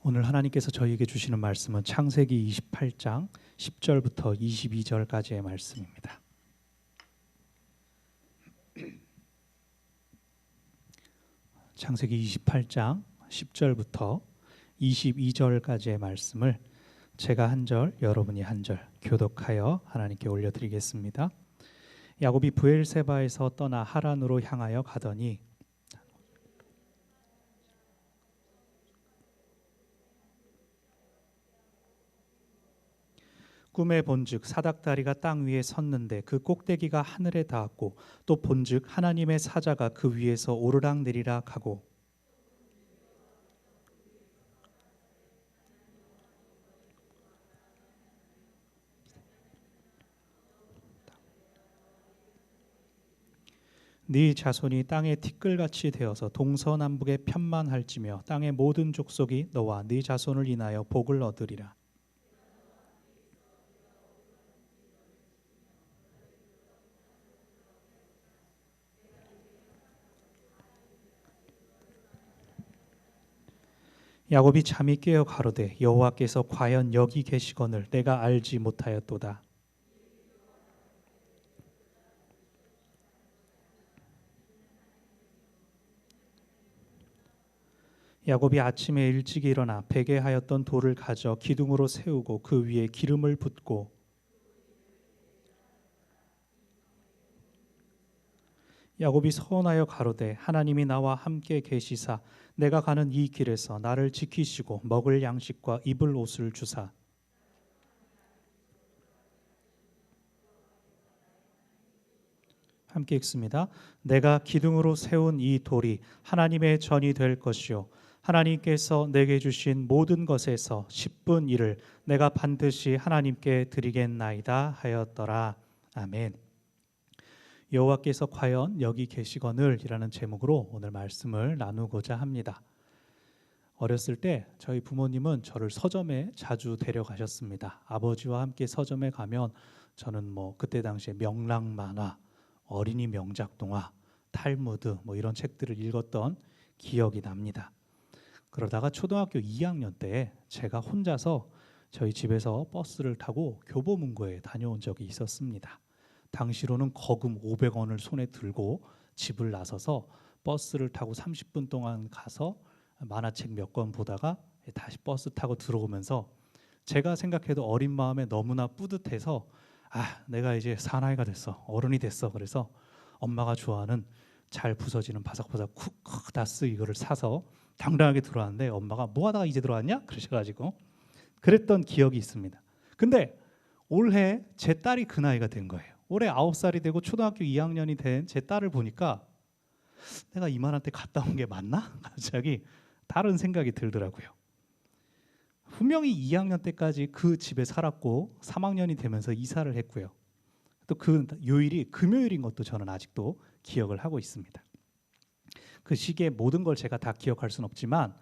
오늘 하나님께서 저희에게 주시는 말씀은 창세기 28장 10절부터 22절까지의 말씀입니다. 창세기 28장 10절부터 22절까지의 말씀을 제가 한 절, 여러분이 한 절 교독하여 하나님께 올려드리겠습니다. 야곱이 브엘세바에서 떠나 하란으로 향하여 가더니 꿈에 본즉 사닥다리가 땅 위에 섰는데 그 꼭대기가 하늘에 닿았고 또 본즉 하나님의 사자가 그 위에서 오르락 내리락 하고 네 자손이 땅의 티끌같이 되어서 동서남북에 편만할지며 땅의 모든 족속이 너와 네 자손을 인하여 복을 얻으리라. 야곱이 잠이 깨어 가로되 여호와께서 과연 여기 계시거늘 내가 알지 못하였도다. 야곱이 아침에 일찍 일어나 베게 하였던 돌을 가져 기둥으로 세우고 그 위에 기름을 붓고 야곱이 서원하여 가로되 하나님이 나와 함께 계시사 내가 가는 이 길에서 나를 지키시고 먹을 양식과 입을 옷을 주사 함께 읽습니다. 내가 기둥으로 세운 이 돌이 하나님의 전이 될 것이요 하나님께서 내게 주신 모든 것에서 10분 1을 내가 반드시 하나님께 드리겠나이다 하였더라. 아멘. 여호와께서 과연 여기 계시거늘 이라는 제목으로 오늘 말씀을 나누고자 합니다. 어렸을 때 저희 부모님은 저를 서점에 자주 데려가셨습니다. 아버지와 함께 서점에 가면 저는 그때 당시에 명랑 만화, 어린이 명작 동화, 탈무드 이런 책들을 읽었던 기억이 납니다. 그러다가 초등학교 2학년 때 제가 혼자서 저희 집에서 버스를 타고 교보문고에 다녀온 적이 있었습니다. 당시로는 거금 500원을 손에 들고 집을 나서서 버스를 타고 30분 동안 가서 만화책 몇 권 보다가 다시 버스 타고 들어오면서 제가 생각해도 어린 마음에 너무나 뿌듯해서 내가 이제 사나이가 됐어, 어른이 됐어. 그래서 엄마가 좋아하는 잘 부서지는 바삭바삭 쿠크다스 이거를 사서 당당하게 들어왔는데 엄마가 뭐 하다가 이제 들어왔냐? 그러셔가지고 그랬던 기억이 있습니다. 근데 올해 제 딸이 그 나이가 된 거예요. 올해 9살이 되고 초등학교 2학년이 된 제 딸을 보니까 내가 이만한테 갔다 온 게 맞나? 갑자기 다른 생각이 들더라고요. 분명히 2학년 때까지 그 집에 살았고 3학년이 되면서 이사를 했고요. 또 그 요일이 금요일인 것도 저는 아직도 기억을 하고 있습니다. 그 시기에 모든 걸 제가 다 기억할 수는 없지만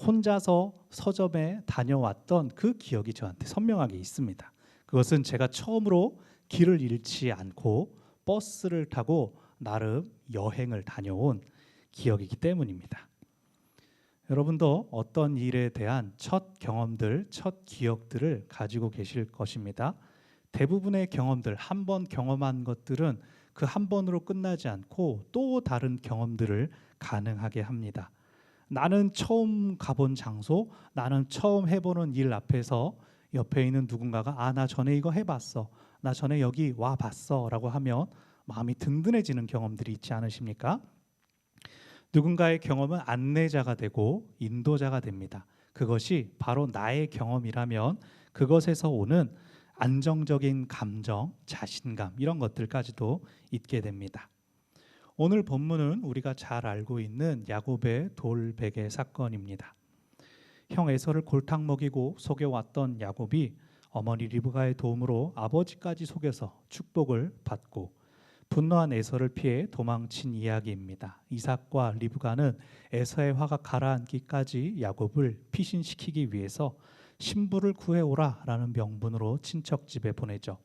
혼자서 서점에 다녀왔던 그 기억이 저한테 선명하게 있습니다. 그것은 제가 처음으로 길을 잃지 않고 버스를 타고 나름 여행을 다녀온 기억이기 때문입니다. 여러분도 어떤 일에 대한 첫 경험들, 첫 기억들을 가지고 계실 것입니다. 대부분의 경험들, 한 번 경험한 것들은 그 한 번으로 끝나지 않고 또 다른 경험들을 가능하게 합니다. 나는 처음 가본 장소, 나는 처음 해보는 일 앞에서 옆에 있는 누군가가 나 전에 이거 해봤어, 나 전에 여기 와봤어 라고 하면 마음이 든든해지는 경험들이 있지 않으십니까? 누군가의 경험은 안내자가 되고 인도자가 됩니다. 그것이 바로 나의 경험이라면 그것에서 오는 안정적인 감정, 자신감 이런 것들까지도 있게 됩니다. 오늘 본문은 우리가 잘 알고 있는 야곱의 돌베개 사건입니다. 형 에서를 골탕 먹이고 속여왔던 야곱이 어머니 리브가의 도움으로 아버지까지 속여서 축복을 받고 분노한 에서를 피해 도망친 이야기입니다. 이삭과 리브가는 에서의 화가 가라앉기까지 야곱을 피신시키기 위해서 신부를 구해오라 라는 명분으로 친척 집에 보내죠.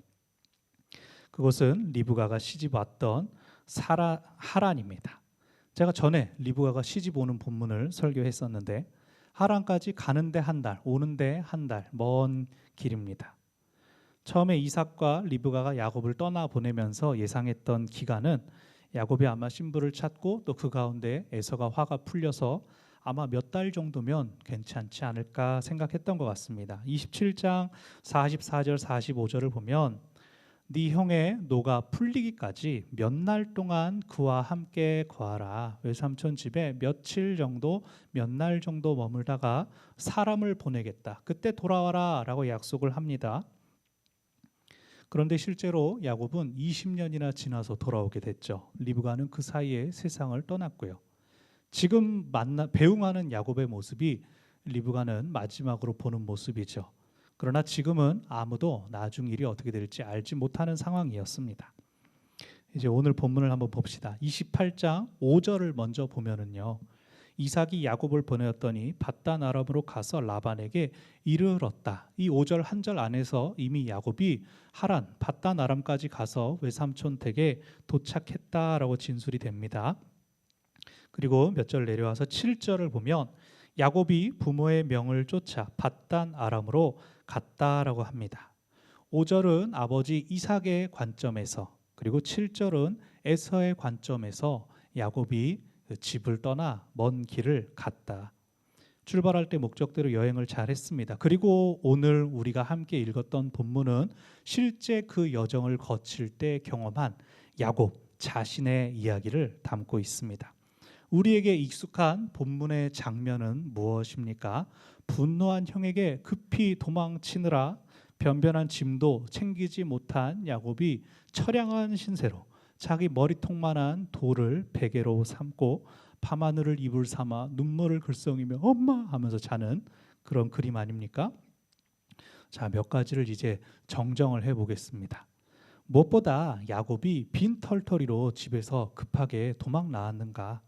그곳은 리브가가 시집 왔던 하란입니다. 제가 전에 리브가가 시집 오는 본문을 설교했었는데 하란까지 가는데 한 달, 오는데 한 달, 먼 길입니다. 처음에 이삭과 리브가가 야곱을 떠나 보내면서 예상했던 기간은 야곱이 아마 신부를 찾고 또 그 가운데 에서가 화가 풀려서 아마 몇 달 정도면 괜찮지 않을까 생각했던 것 같습니다. 27장 44절 45절을 보면 네 형의 노가 풀리기까지 몇 날 동안 그와 함께 거하라. 외삼촌 집에 며칠 정도, 몇 날 정도 머물다가 사람을 보내겠다. 그때 돌아와라 라고 약속을 합니다. 그런데 실제로 야곱은 20년이나 지나서 돌아오게 됐죠. 리브가는 그 사이에 세상을 떠났고요. 지금 배웅하는 야곱의 모습이 리브가는 마지막으로 보는 모습이죠. 그러나 지금은 아무도 나중 일이 어떻게 될지 알지 못하는 상황이었습니다. 이제 오늘 본문을 한번 봅시다. 28장 5절을 먼저 보면은요. 이삭이 야곱을 보내었더니 밧단 아람으로 가서 라반에게 이르렀다. 이 5절 한 절 안에서 이미 야곱이 하란 밧단 아람까지 가서 외삼촌 댁에 도착했다라고 진술이 됩니다. 그리고 몇 절 내려와서 7절을 보면 야곱이 부모의 명을 쫓아 밧단 아람으로 갔다라고 합니다. 5절은 아버지 이삭의 관점에서, 그리고 7절은 에서의 관점에서 야곱이 집을 떠나 먼 길을 갔다. 출발할 때 목적대로 여행을 잘 했습니다. 그리고 오늘 우리가 함께 읽었던 본문은 실제 그 여정을 거칠 때 경험한 야곱 자신의 이야기를 담고 있습니다. 우리에게 익숙한 본문의 장면은 무엇입니까? 분노한 형에게 급히 도망치느라 변변한 짐도 챙기지 못한 야곱이 처량한 신세로 자기 머리통만한 돌을 베개로 삼고 밤하늘을 이불 삼아 눈물을 글썽이며 엄마 하면서 자는 그런 그림 아닙니까? 자, 몇 가지를 이제 정정을 해보겠습니다. 무엇보다 야곱이 빈털터리로 집에서 급하게 도망 나왔는가?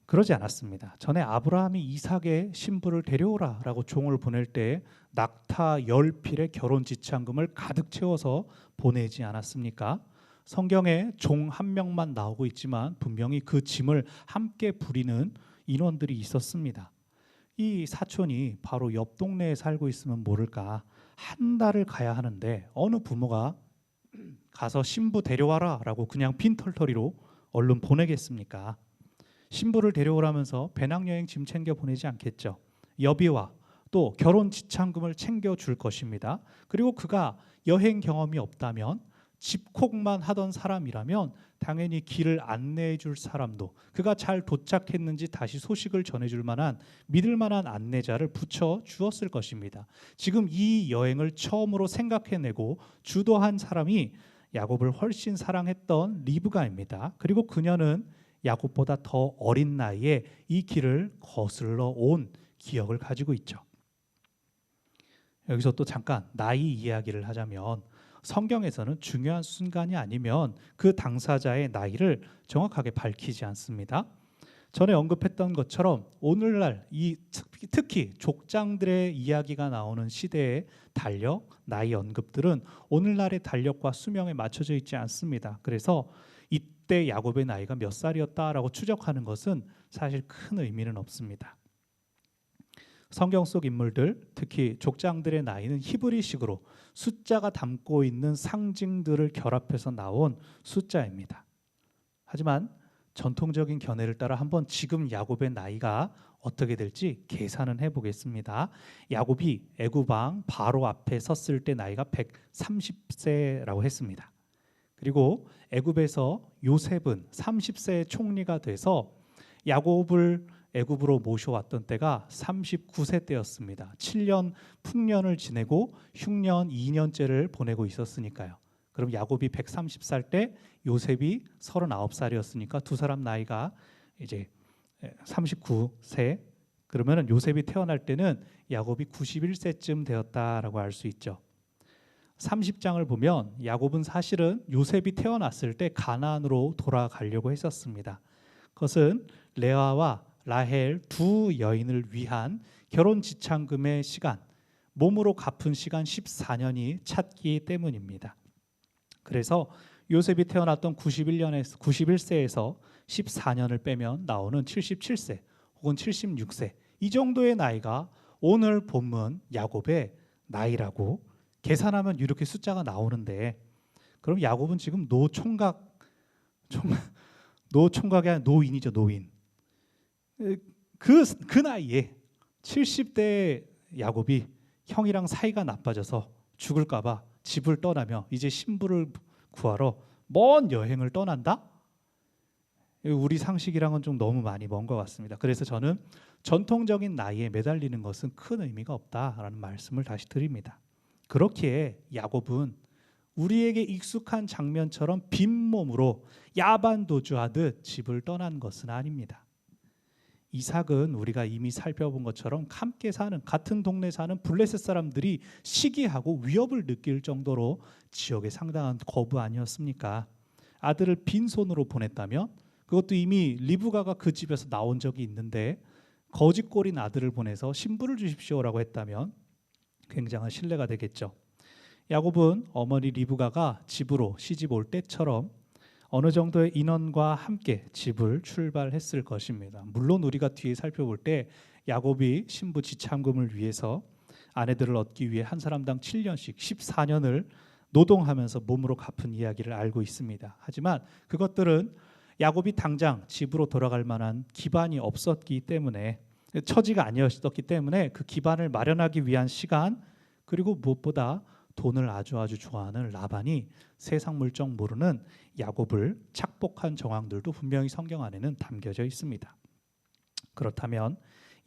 그러지 않았습니다. 전에 아브라함이 이삭의 신부를 데려오라 라고 종을 보낼 때 낙타 10필의 결혼 지참금을 가득 채워서 보내지 않았습니까? 성경에 종 한 명만 나오고 있지만 분명히 그 짐을 함께 부리는 인원들이 있었습니다. 이 사촌이 바로 옆 동네에 살고 있으면 모를까 한 달을 가야 하는데 어느 부모가 가서 신부 데려와라 라고 그냥 빈털터리로 얼른 보내겠습니까? 신부를 데려오라면서 배낭여행 짐 챙겨 보내지 않겠죠. 여비와 또 결혼 지참금을 챙겨줄 것입니다. 그리고 그가 여행 경험이 없다면 집콕만 하던 사람이라면 당연히 길을 안내해 줄 사람도 그가 잘 도착했는지 다시 소식을 전해줄 만한 믿을 만한 안내자를 붙여 주었을 것입니다. 지금 이 여행을 처음으로 생각해내고 주도한 사람이 야곱을 훨씬 사랑했던 리브가입니다. 그리고 그녀는 야곱보다 더 어린 나이에 이 길을 거슬러 온 기억을 가지고 있죠. 여기서 또 잠깐 나이 이야기를 하자면 성경에서는 중요한 순간이 아니면 그 당사자의 나이를 정확하게 밝히지 않습니다. 전에 언급했던 것처럼 오늘날 특히 족장들의 이야기가 나오는 시대의 달력, 나이 언급들은 오늘날의 달력과 수명에 맞춰져 있지 않습니다. 그래서 이때 야곱의 나이가 몇 살이었다라고 추적하는 것은 사실 큰 의미는 없습니다. 성경 속 인물들, 특히 족장들의 나이는 히브리식으로 숫자가 담고 있는 상징들을 결합해서 나온 숫자입니다. 하지만 전통적인 견해를 따라 한번 지금 야곱의 나이가 어떻게 될지 계산은 해보겠습니다. 야곱이 애굽 왕 바로 앞에 섰을 때 나이가 130세라고 했습니다. 그리고 애굽에서 요셉은 30세의 총리가 돼서 야곱을 애굽으로 모셔왔던 때가 39세 때였습니다. 7년 풍년을 지내고 흉년 2년째를 보내고 있었으니까요. 그럼 야곱이 130살 때 요셉이 39살이었으니까 두 사람 나이가 이제 39세. 그러면 요셉이 태어날 때는 야곱이 91세쯤 되었다라고 알 수 있죠. 30장을 보면 야곱은 사실은 요셉이 태어났을 때 가나안으로 돌아가려고 했었습니다. 그것은 레아와 라헬 두 여인을 위한 결혼 지참금의 시간, 몸으로 갚은 시간 14년이 찼기 때문입니다. 그래서 요셉이 태어났던 91세에서 14년을 빼면 나오는 77세 혹은 76세, 이 정도의 나이가 오늘 본문 야곱의 나이라고 계산하면 이렇게 숫자가 나오는데, 그럼 야곱은 지금 노총각이 아니라 노인이죠, 노인. 그 나이에 70대 야곱이 형이랑 사이가 나빠져서 죽을까봐 집을 떠나며 이제 신부를 구하러 먼 여행을 떠난다? 우리 상식이랑은 좀 너무 많이 먼 것 같습니다. 그래서 저는 전통적인 나이에 매달리는 것은 큰 의미가 없다라는 말씀을 다시 드립니다. 그렇기에 야곱은 우리에게 익숙한 장면처럼 빈몸으로 야반도주하듯 집을 떠난 것은 아닙니다. 이삭은 우리가 이미 살펴본 것처럼 함께 사는, 같은 동네 사는 블레셋 사람들이 시기하고 위협을 느낄 정도로 지역에 상당한 거부 아니었습니까? 아들을 빈손으로 보냈다면, 그것도 이미 리브가가 그 집에서 나온 적이 있는데 거짓골인 아들을 보내서 신부를 주십시오라고 했다면 굉장한 신뢰가 되겠죠. 야곱은 어머니 리브가가 집으로 시집 올 때처럼 어느 정도의 인원과 함께 집을 출발했을 것입니다. 물론 우리가 뒤에 살펴볼 때 야곱이 신부 지참금을 위해서 아내들을 얻기 위해 한 사람당 7년씩 14년을 노동하면서 몸으로 갚은 이야기를 알고 있습니다. 하지만 그것들은 야곱이 당장 집으로 돌아갈 만한 기반이 없었기 때문에, 처지가 아니었기 때문에 그 기반을 마련하기 위한 시간, 그리고 무엇보다 돈을 아주 좋아하는 라반이 세상 물정 모르는 야곱을 착복한 정황들도 분명히 성경 안에는 담겨져 있습니다. 그렇다면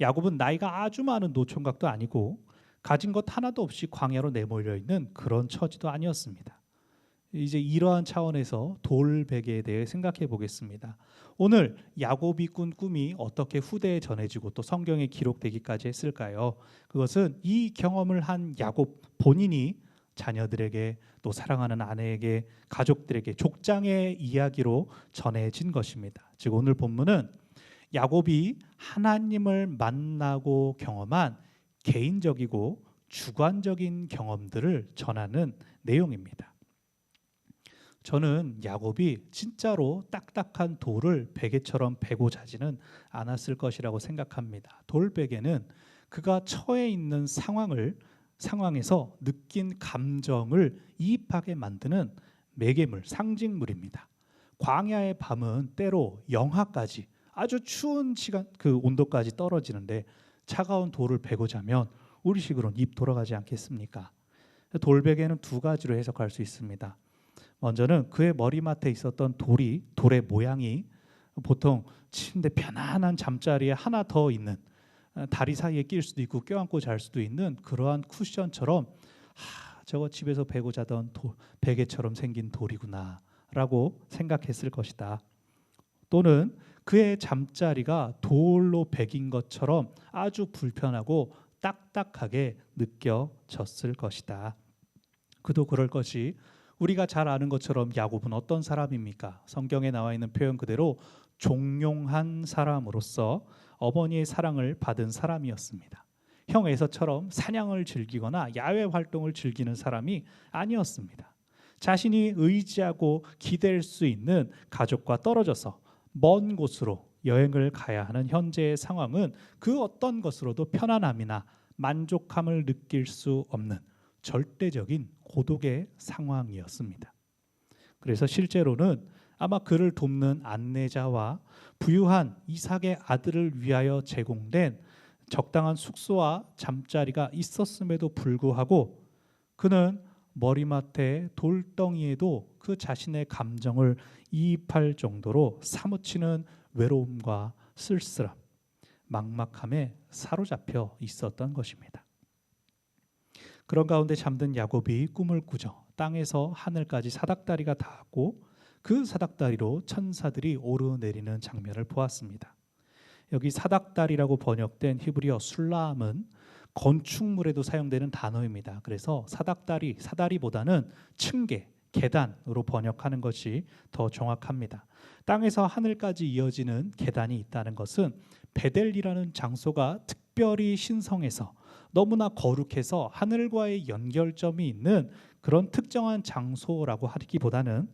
야곱은 나이가 아주 많은 노총각도 아니고 가진 것 하나도 없이 광야로 내몰려 있는 그런 처지도 아니었습니다. 이제 이러한 차원에서 돌베개에 대해 생각해 보겠습니다. 오늘 야곱이 꾼 꿈이 어떻게 후대에 전해지고 또 성경에 기록되기까지 했을까요? 그것은 이 경험을 한 야곱 본인이 자녀들에게, 또 사랑하는 아내에게, 가족들에게 족장의 이야기로 전해진 것입니다. 즉 오늘 본문은 야곱이 하나님을 만나고 경험한 개인적이고 주관적인 경험들을 전하는 내용입니다. 저는 야곱이 진짜로 딱딱한 돌을 베개처럼 베고 자지는 않았을 것이라고 생각합니다. 돌베개는 그가 처해 있는 상황에서 느낀 감정을 이입하게 만드는 매개물, 상징물입니다. 광야의 밤은 때로 영하까지, 아주 추운 시간, 그 온도까지 떨어지는데 차가운 돌을 베고 자면 우리식으로는 입 돌아가지 않겠습니까? 돌베개는 두 가지로 해석할 수 있습니다. 먼저는 그의 머리맡에 있었던 돌의 모양이 보통 침대 편안한 잠자리에 하나 더 있는, 다리 사이에 낄 수도 있고 껴안고 잘 수도 있는 그러한 쿠션처럼, 저거 집에서 베고 자던 베개처럼 생긴 돌이구나 라고 생각했을 것이다. 또는 그의 잠자리가 돌로 베긴 것처럼 아주 불편하고 딱딱하게 느껴졌을 것이다. 그도 그럴 것이, 우리가 잘 아는 것처럼 야곱은 어떤 사람입니까? 성경에 나와 있는 표현 그대로 종용한 사람으로서 어머니의 사랑을 받은 사람이었습니다. 형 에서처럼 사냥을 즐기거나 야외 활동을 즐기는 사람이 아니었습니다. 자신이 의지하고 기댈 수 있는 가족과 떨어져서 먼 곳으로 여행을 가야 하는 현재의 상황은 그 어떤 것으로도 편안함이나 만족함을 느낄 수 없는 절대적인 고독의 상황이었습니다. 그래서 실제로는 아마 그를 돕는 안내자와 부유한 이삭의 아들을 위하여 제공된 적당한 숙소와 잠자리가 있었음에도 불구하고 그는 머리맡에 돌덩이에도 그 자신의 감정을 이입할 정도로 사무치는 외로움과 쓸쓸함, 막막함에 사로잡혀 있었던 것입니다. 그런 가운데 잠든 야곱이 꿈을 꾸죠. 땅에서 하늘까지 사닥다리가 닿았고 그 사닥다리로 천사들이 오르내리는 장면을 보았습니다. 여기 사닥다리라고 번역된 히브리어 술람은 건축물에도 사용되는 단어입니다. 그래서 사다리보다는 층계, 계단으로 번역하는 것이 더 정확합니다. 땅에서 하늘까지 이어지는 계단이 있다는 것은 베델이라는 장소가 특별히 신성해서 너무나 거룩해서 하늘과의 연결점이 있는 그런 특정한 장소라고 하기보다는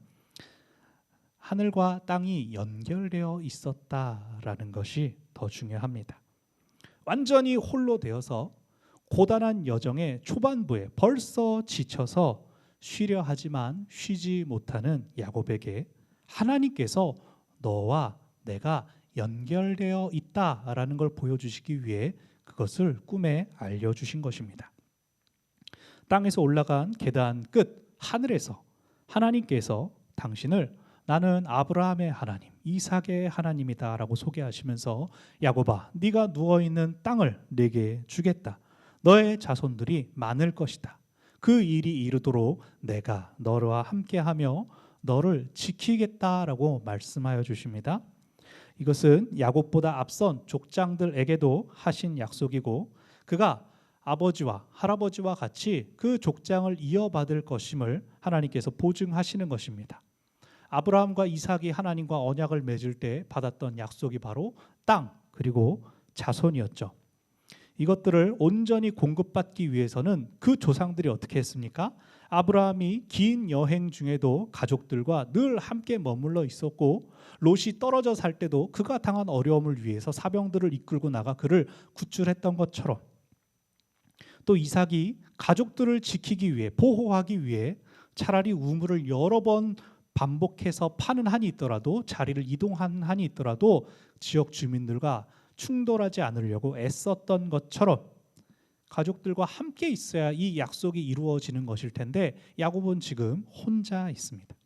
하늘과 땅이 연결되어 있었다라는 것이 더 중요합니다. 완전히 홀로 되어서 고단한 여정의 초반부에 벌써 지쳐서 쉬려 하지만 쉬지 못하는 야곱에게 하나님께서 너와 내가 연결되어 있다라는 걸 보여주시기 위해 그것을 꿈에 알려주신 것입니다. 땅에서 올라간 계단 끝 하늘에서 하나님께서 당신을 나는 아브라함의 하나님, 이삭의 하나님이다 라고 소개하시면서 야곱아, 네가 누워있는 땅을 내게 주겠다. 너의 자손들이 많을 것이다. 그 일이 이루도록 내가 너와 함께하며 너를 지키겠다라고 말씀하여 주십니다. 이것은 야곱보다 앞선 족장들에게도 하신 약속이고 그가 아버지와 할아버지와 같이 그 족장을 이어받을 것임을 하나님께서 보증하시는 것입니다. 아브라함과 이삭이 하나님과 언약을 맺을 때 받았던 약속이 바로 땅 그리고 자손이었죠. 이것들을 온전히 공급받기 위해서는 그 조상들이 어떻게 했습니까? 아브라함이 긴 여행 중에도 가족들과 늘 함께 머물러 있었고 롯이 떨어져 살 때도 그가 당한 어려움을 위해서 사병들을 이끌고 나가 그를 구출했던 것처럼 또 이삭이 가족들을 지키기 위해 보호하기 위해 차라리 우물을 여러 번 반복해서 파는 한이 있더라도 자리를 이동하는 한이 있더라도 지역 주민들과 충돌하지 않으려고 애썼던 것처럼 가족들과 함께 있어야 이 약속이 이루어지는 것일 텐데 야곱은 지금 혼자 있습니다.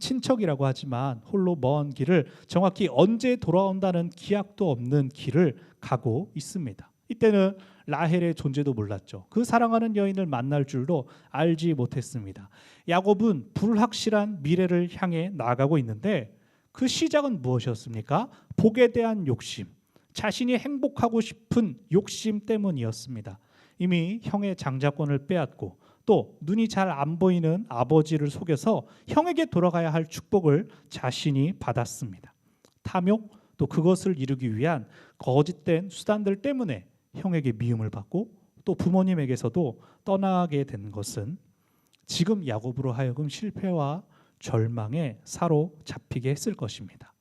친척이라고 하지만 홀로 먼 길을 정확히 언제 돌아온다는 기약도 없는 길을 가고 있습니다. 이때는 라헬의 존재도 몰랐죠. 그 사랑하는 여인을 만날 줄도 알지 못했습니다. 야곱은 불확실한 미래를 향해 나아가고 있는데 그 시작은 무엇이었습니까? 복에 대한 욕심, 자신이 행복하고 싶은 욕심 때문이었습니다. 이미 형의 장자권을 빼앗고 또 눈이 잘 안 보이는 아버지를 속여서 형에게 돌아가야 할 축복을 자신이 받았습니다. 탐욕 또 그것을 이루기 위한 거짓된 수단들 때문에 형에게 미움을 받고 또 부모님에게서도 떠나게 된 것은 지금 야곱으로 하여금 실패와 절망에 사로잡히게 했을 것입니다.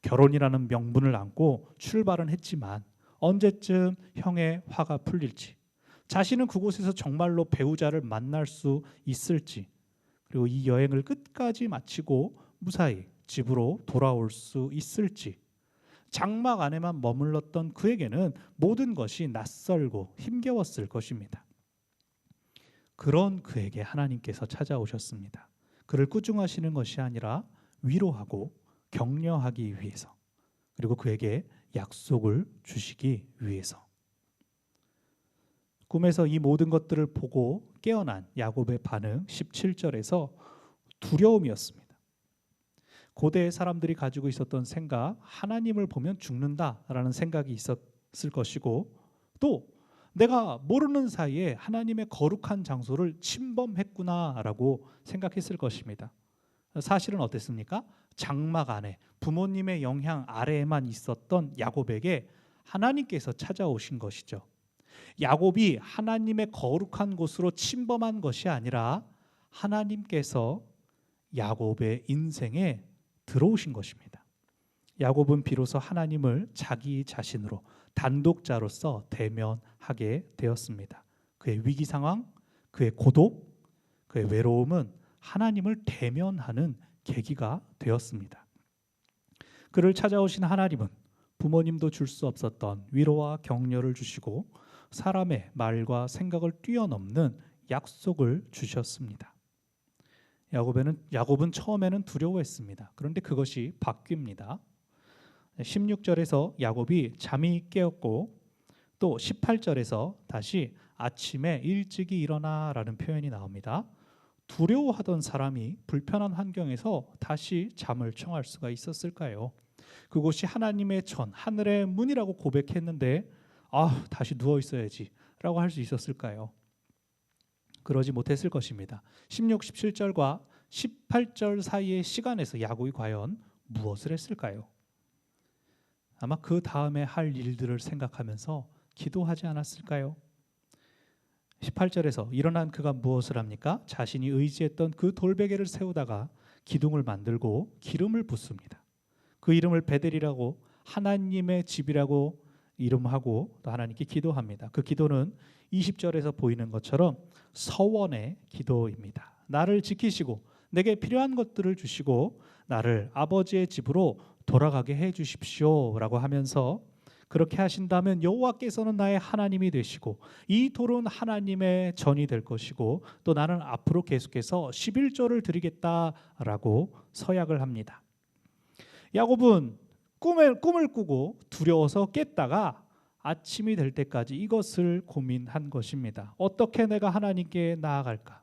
결혼이라는 명분을 안고 출발은 했지만 언제쯤 형의 화가 풀릴지, 자신은 그곳에서 정말로 배우자를 만날 수 있을지, 그리고 이 여행을 끝까지 마치고 무사히 집으로 돌아올 수 있을지, 장막 안에만 머물렀던 그에게는 모든 것이 낯설고 힘겨웠을 것입니다. 그런 그에게 하나님께서 찾아오셨습니다. 그를 꾸중하시는 것이 아니라 위로하고 격려하기 위해서, 그리고 그에게 약속을 주시기 위해서. 꿈에서 이 모든 것들을 보고 깨어난 야곱의 반응 17절에서 두려움이었습니다. 고대 사람들이 가지고 있었던 생각, 하나님을 보면 죽는다라는 생각이 있었을 것이고 또 내가 모르는 사이에 하나님의 거룩한 장소를 침범했구나라고 생각했을 것입니다. 사실은 어땠습니까? 장막 안에 부모님의 영향 아래에만 있었던 야곱에게 하나님께서 찾아오신 것이죠. 야곱이 하나님의 거룩한 곳으로 침범한 것이 아니라 하나님께서 야곱의 인생에 들어오신 것입니다. 야곱은 비로소 하나님을 자기 자신으로 단독자로서 대면하게 되었습니다. 그의 위기 상황, 그의 고독, 그의 외로움은 하나님을 대면하는 계기가 되었습니다. 그를 찾아오신 하나님은 부모님도 줄 수 없었던 위로와 격려를 주시고 사람의 말과 생각을 뛰어넘는 약속을 주셨습니다. 야곱은 처음에는 두려워했습니다. 그런데 그것이 바뀝니다. 16절에서 야곱이 잠이 깨었고 또 18절에서 다시 아침에 일찍이 일어나라는 표현이 나옵니다. 두려워하던 사람이 불편한 환경에서 다시 잠을 청할 수가 있었을까요? 그곳이 하나님의 전, 하늘의 문이라고 고백했는데 다시 누워 있어야지 라고 할 수 있었을까요? 그러지 못했을 것입니다. 16, 17절과 18절 사이의 시간에서 야곱이 과연 무엇을 했을까요? 아마 그 다음에 할 일들을 생각하면서 기도하지 않았을까요? 18절에서 일어난 그가 무엇을 합니까? 자신이 의지했던 그 돌베개를 세우다가 기둥을 만들고 기름을 붓습니다. 그 이름을 베델이라고 하나님의 집이라고 이름하고 또 하나님께 기도합니다. 그 기도는 20절에서 보이는 것처럼 서원의 기도입니다. 나를 지키시고 내게 필요한 것들을 주시고 나를 아버지의 집으로 돌아가게 해 주십시오라고 하면서, 그렇게 하신다면 여호와께서는 나의 하나님이 되시고 이 돌은 하나님의 전이 될 것이고 또 나는 앞으로 계속해서 11조를 드리겠다라고 서약을 합니다. 야곱은 꿈을 꾸고 두려워서 깼다가 아침이 될 때까지 이것을 고민한 것입니다. 어떻게 내가 하나님께 나아갈까?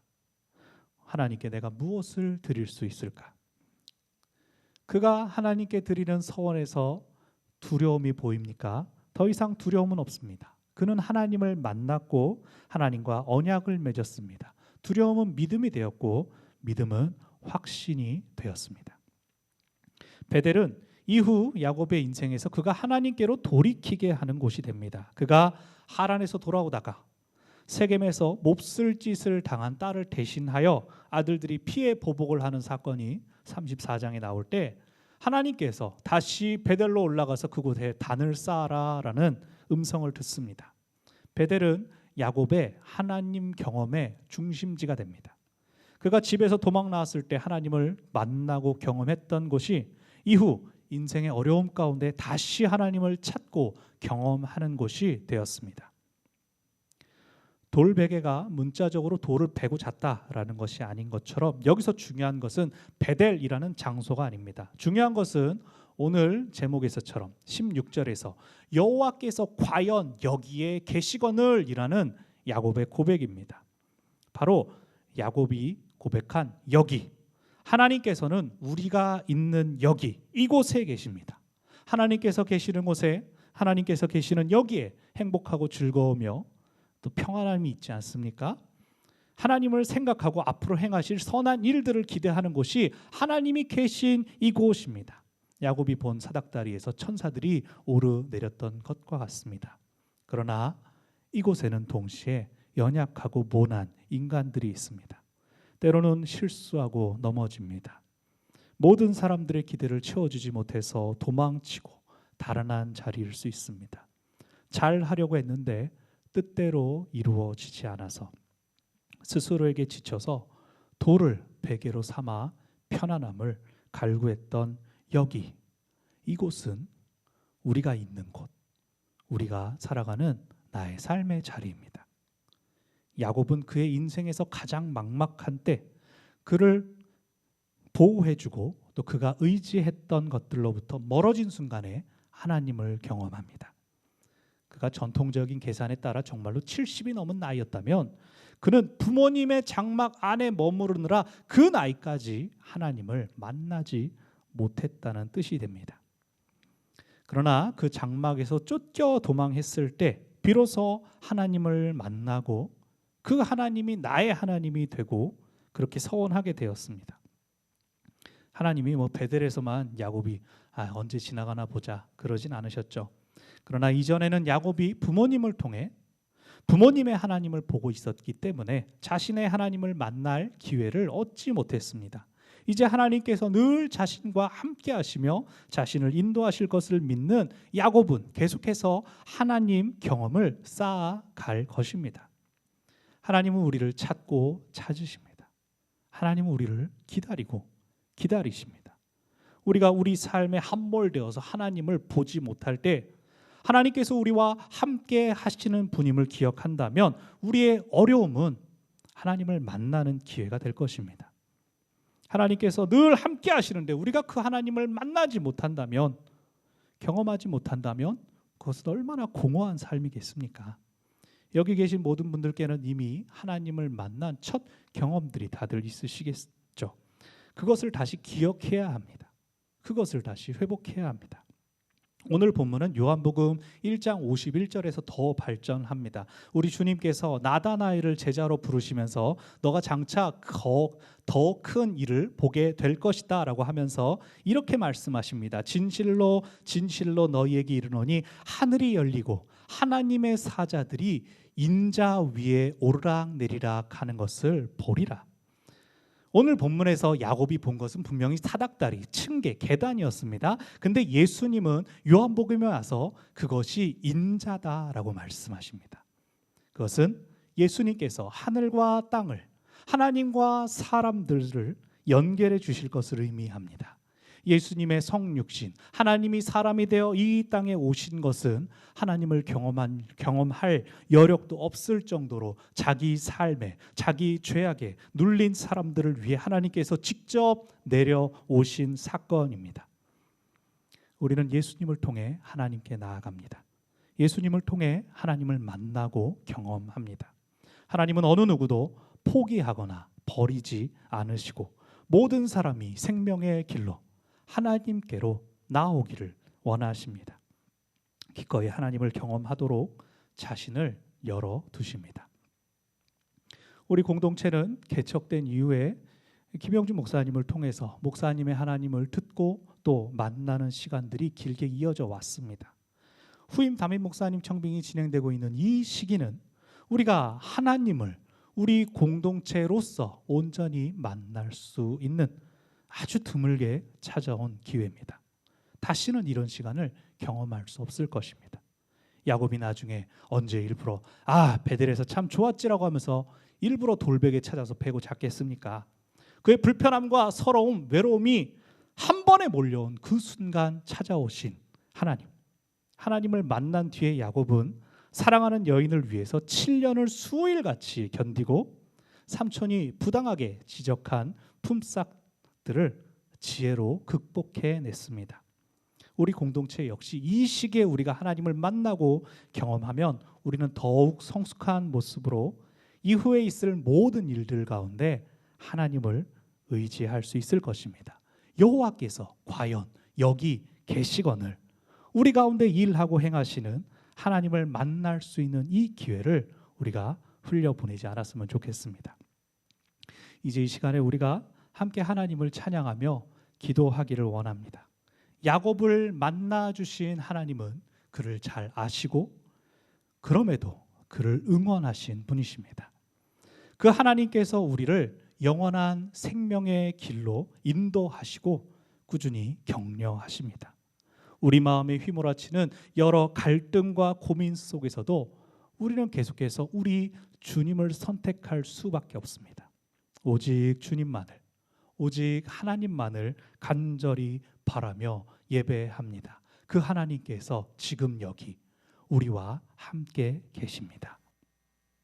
하나님께 내가 무엇을 드릴 수 있을까? 그가 하나님께 드리는 서원에서 두려움이 보입니까? 더 이상 두려움은 없습니다. 그는 하나님을 만났고 하나님과 언약을 맺었습니다. 두려움은 믿음이 되었고 믿음은 확신이 되었습니다. 베델은 이후 야곱의 인생에서 그가 하나님께로 돌이키게 하는 곳이 됩니다. 그가 하란에서 돌아오다가 세겜에서 몹쓸 짓을 당한 딸을 대신하여 아들들이 피해 보복을 하는 사건이 34장에 나올 때 하나님께서 다시 베델로 올라가서 그곳에 단을 쌓아라라는 음성을 듣습니다. 베델은 야곱의 하나님 경험의 중심지가 됩니다. 그가 집에서 도망 나왔을 때 하나님을 만나고 경험했던 곳이 이후 인생의 어려움 가운데 다시 하나님을 찾고 경험하는 곳이 되었습니다. 돌베개가 문자적으로 돌을 베고 잤다라는 것이 아닌 것처럼 여기서 중요한 것은 베델이라는 장소가 아닙니다. 중요한 것은 오늘 제목에서처럼 16절에서 여호와께서 과연 여기에 계시거늘 이라는 야곱의 고백입니다. 바로 야곱이 고백한 여기, 하나님께서는 우리가 있는 여기, 이곳에 계십니다. 하나님께서 계시는 곳에, 하나님께서 계시는 여기에 행복하고 즐거우며 또 평안함이 있지 않습니까? 하나님을 생각하고 앞으로 행하실 선한 일들을 기대하는 곳이 하나님이 계신 이곳입니다. 야곱이 본 사닥다리에서 천사들이 오르내렸던 것과 같습니다. 그러나 이곳에는 동시에 연약하고 모난 인간들이 있습니다. 때로는 실수하고 넘어집니다. 모든 사람들의 기대를 채워주지 못해서 도망치고 달아난 자리일 수 있습니다. 잘 하려고 했는데 뜻대로 이루어지지 않아서 스스로에게 지쳐서 돌을 베개로 삼아 편안함을 갈구했던 여기, 이곳은 우리가 있는 곳, 우리가 살아가는 나의 삶의 자리입니다. 야곱은 그의 인생에서 가장 막막한 때 그를 보호해주고 또 그가 의지했던 것들로부터 멀어진 순간에 하나님을 경험합니다. 그가 전통적인 계산에 따라 정말로 70이 넘은 나이였다면 그는 부모님의 장막 안에 머무르느라 그 나이까지 하나님을 만나지 못했다는 뜻이 됩니다. 그러나 그 장막에서 쫓겨 도망했을 때 비로소 하나님을 만나고 그 하나님이 나의 하나님이 되고 그렇게 서원하게 되었습니다. 하나님이 베델에서만 야곱이 언제 지나가나 보자 그러진 않으셨죠. 그러나 이전에는 야곱이 부모님을 통해 부모님의 하나님을 보고 있었기 때문에 자신의 하나님을 만날 기회를 얻지 못했습니다. 이제 하나님께서 늘 자신과 함께 하시며 자신을 인도하실 것을 믿는 야곱은 계속해서 하나님 경험을 쌓아갈 것입니다. 하나님은 우리를 찾고 찾으십니다. 하나님은 우리를 기다리고 기다리십니다. 우리가 우리 삶에 함몰되어서 하나님을 보지 못할 때 하나님께서 우리와 함께 하시는 분임을 기억한다면 우리의 어려움은 하나님을 만나는 기회가 될 것입니다. 하나님께서 늘 함께 하시는데 우리가 그 하나님을 만나지 못한다면, 경험하지 못한다면 그것은 얼마나 공허한 삶이겠습니까? 여기 계신 모든 분들께는 이미 하나님을 만난 첫 경험들이 다들 있으시겠죠. 그것을 다시 기억해야 합니다. 그것을 다시 회복해야 합니다. 오늘 본문은 요한복음 1장 51절에서 더 발전합니다. 우리 주님께서 나다나엘을 제자로 부르시면서 너가 장차 더 큰 일을 보게 될 것이다 라고 하면서 이렇게 말씀하십니다. 진실로 진실로 너희에게 이르노니 하늘이 열리고 하나님의 사자들이 인자 위에 오르락내리락 하는 것을 보리라. 오늘 본문에서 야곱이 본 것은 분명히 사닥다리, 층계, 계단이었습니다. 근데 예수님은 요한복음에 와서 그것이 인자다라고 말씀하십니다. 그것은 예수님께서 하늘과 땅을, 하나님과 사람들을 연결해 주실 것을 의미합니다. 예수님의 성육신, 하나님이 사람이 되어 이 땅에 오신 것은 하나님을 경험할 여력도 없을 정도로 자기 삶에, 자기 죄악에 눌린 사람들을 위해 하나님께서 직접 내려오신 사건입니다. 우리는 예수님을 통해 하나님께 나아갑니다. 예수님을 통해 하나님을 만나고 경험합니다. 하나님은 어느 누구도 포기하거나 버리지 않으시고 모든 사람이 생명의 길로 하나님께로 나오기를 원하십니다. 기꺼이 하나님을 경험하도록 자신을 열어두십니다. 우리 공동체는 개척된 이후에 김영준 목사님을 통해서 목사님의 하나님을 듣고 또 만나는 시간들이 길게 이어져 왔습니다. 후임 담임 목사님 청빙이 진행되고 있는 이 시기는 우리가 하나님을 우리 공동체로서 온전히 만날 수 있는 아주 드물게 찾아온 기회입니다. 다시는 이런 시간을 경험할 수 없을 것입니다. 야곱이 나중에 언제 일부러 베델에서 참 좋았지라고 하면서 일부러 돌베개 찾아서 베고 잤겠습니까? 그의 불편함과 서러움, 외로움이 한 번에 몰려온 그 순간 찾아오신 하나님을 만난 뒤에 야곱은 사랑하는 여인을 위해서 7년을 수일같이 견디고 삼촌이 부당하게 지적한 품삯들을 지혜로 극복해냈습니다. 우리 공동체 역시 이 시기에 우리가 하나님을 만나고 경험하면 우리는 더욱 성숙한 모습으로 이후에 있을 모든 일들 가운데 하나님을 의지할 수 있을 것입니다. 여호와께서 과연 여기 계시거늘 우리 가운데 일하고 행하시는 하나님을 만날 수 있는 이 기회를 우리가 흘려보내지 않았으면 좋겠습니다. 이제 이 시간에 우리가 함께 하나님을 찬양하며 기도하기를 원합니다. 야곱을 만나 주신 하나님은 그를 잘 아시고 그럼에도 그를 응원하신 분이십니다. 그 하나님께서 우리를 영원한 생명의 길로 인도하시고 꾸준히 격려하십니다. 우리 마음에 휘몰아치는 여러 갈등과 고민 속에서도 우리는 계속해서 우리 주님을 선택할 수밖에 없습니다. 오직 주님만을, 오직 하나님만을 간절히 바라며 예배합니다. 그 하나님께서 지금 여기 우리와 함께 계십니다.